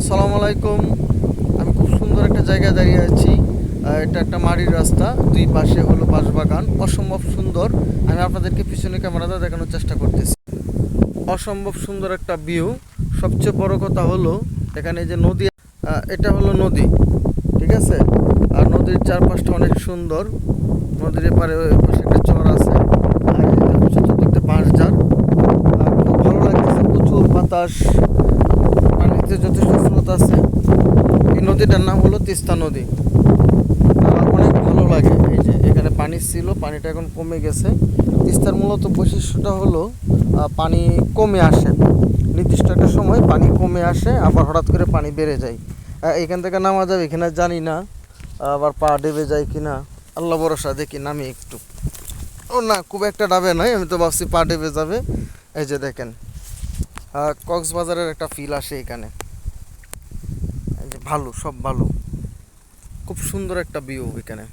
আসসালামু আলাইকুম। আমি খুব সুন্দর একটা জায়গায় দাঁড়িয়ে আছি। এটা একটা মাটির রাস্তা, দুই পাশে হলো বাঁশবাগান, অসম্ভব সুন্দর। আমি আপনাদেরকে পিছনে ক্যামেরাটা দেখানোর চেষ্টা করতেছি। অসম্ভব সুন্দর একটা ভিউ। সবচেয়ে বড় কথা হলো এখানে যে নদী, এটা হলো নদী, ঠিক আছে। আর নদীর চারপাশটা অনেক সুন্দর। নদীর এপারে ওই পাশে একটা চর আছে, আর এই যে চতুর্দিকে বাঁশঝাড়। আর খুব ভালো লাগতেছে, প্রচুর বাতাস, পানিতে যথেষ্ট স্রোত আছে। এই নদীটার নাম হলো তিস্তা নদী। অনেক ভালো লাগে। এই যে এখানে পানি ছিল, পানিটা এখন কমে গেছে। তিস্তার মূলত বৈশিষ্ট্যটা হলো পানি কমে আসে, নির্দিষ্ট একটা সময় পানি কমে আসে, আবার হঠাৎ করে পানি বেড়ে যায়। এখান থেকে নামা যাবে এখানে জানি না, আবার পা ডেবে যায় কিনা, আল্লাহ ভরসা। দেখি নামি একটু। ও না, খুব একটা ডাবে নাই, আমি তো ভাবছি পা ডেবে যাবে। এই যে দেখেন, কক্সবাজারের একটা ফিল আসে এখানে। এই যে ভালো, সব ভালো, খুব সুন্দর একটা ভিউ এখানে,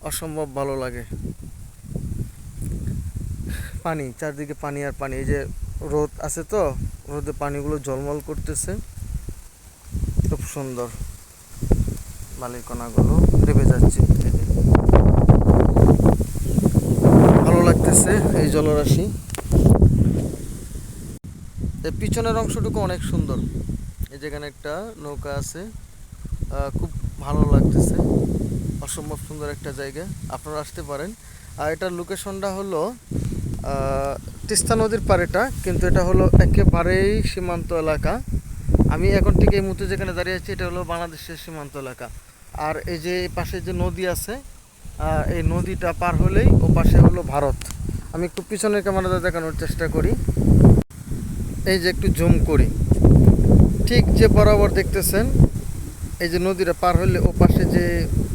অসম্ভব ভালো লাগে। পানি চারদিকে, পানি আর পানি। এই যে রোদ আছে তো, রোদে পানিগুলো ঝলমল করতেছে, খুব সুন্দর। বালির কণাগুলো ডেবে যাচ্ছে, এই যে ভালো লাগতেছে এই জলরাশি। এর পিছনের অংশটুকু অনেক সুন্দর। এই যেখানে একটা নৌকা আছে, খুব ভালো লাগতেছে। অসম্ভব সুন্দর একটা জায়গা, আপনারা আসতে পারেন। আর এটার লোকেশনটা হলো তিস্তা নদীর পাড়েটা, কিন্তু এটা হলো একেবারেই সীমান্ত এলাকা। আমি এখন ঠিক এই মুহূর্তে যেখানে দাঁড়িয়ে আছি, এটা হলো বাংলাদেশের সীমান্ত এলাকা। আর এই যে পাশে যে নদী আছে, এই নদীটা পার হলেই ও পাশে হলো ভারত। আমি একটু পিছনের ক্যামেরাটা দেখানোর চেষ্টা করি। এই যে একটু জুম করি, ঠিক যে বরাবর দেখতেছেন, এই যে নদীটা পার হলে ও পাশে যে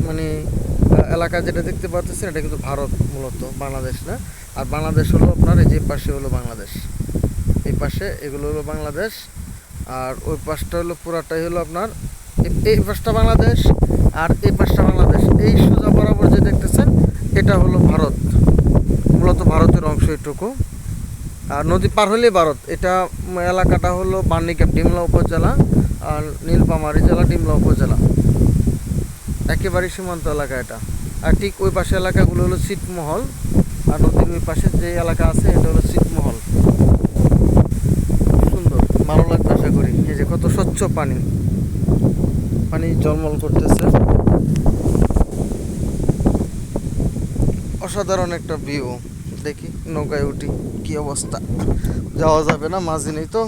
মানে এলাকা যেটা দেখতে পাচ্ছেন, এটা কিন্তু ভারত, মূলত বাংলাদেশ না। আর বাংলাদেশ হলো আপনার এই যে পাশে হলো বাংলাদেশ, এই পাশে এগুলো হলো বাংলাদেশ। আর ওই পাশটা হলো পুরাটাই হলো আপনার, এই পাশটা বাংলাদেশ আর এই পাশটা বাংলাদেশ। এই সোজা বরাবর যে দেখতেছেন, এটা হলো ভারত, মূলত ভারতের অংশ এটুকু। আর নদী পার হলেই ভারত। এটা এলাকাটা হলো বার্নিক্যাপ ডিমলা উপজেলা, আর নীলফামারী জেলা ডিমলা উপজেলা, একেবারেই সীমান্ত এলাকা এটা। আর ঠিক ওই পাশে এলাকাগুলো হলো ছিটমহল, আর নদীর ওই পাশে যে এলাকা আছে এটা হলো ছিটমহল। সুন্দর, ভালো লাগবে আশা করি। এই যে কত স্বচ্ছ পানি, পানি জলমল করতেছে, অসাধারণ একটা ভিউ। দেখি নৌকায় উঠি, কি অবস্থা। যাওয়া যাবে না, মাঝি নেই তো।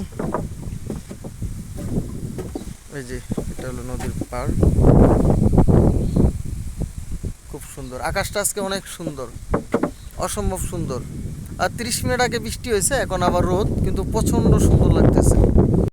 এই যে এটা হলো নদীর পাড়, খুব সুন্দর। আকাশটা আজকে অনেক সুন্দর, অসম্ভব সুন্দর। আর 30 মিনিট আগে বৃষ্টি হয়েছে, এখন আবার রোদ, কিন্তু প্রচণ্ড সুন্দর লাগতেছে।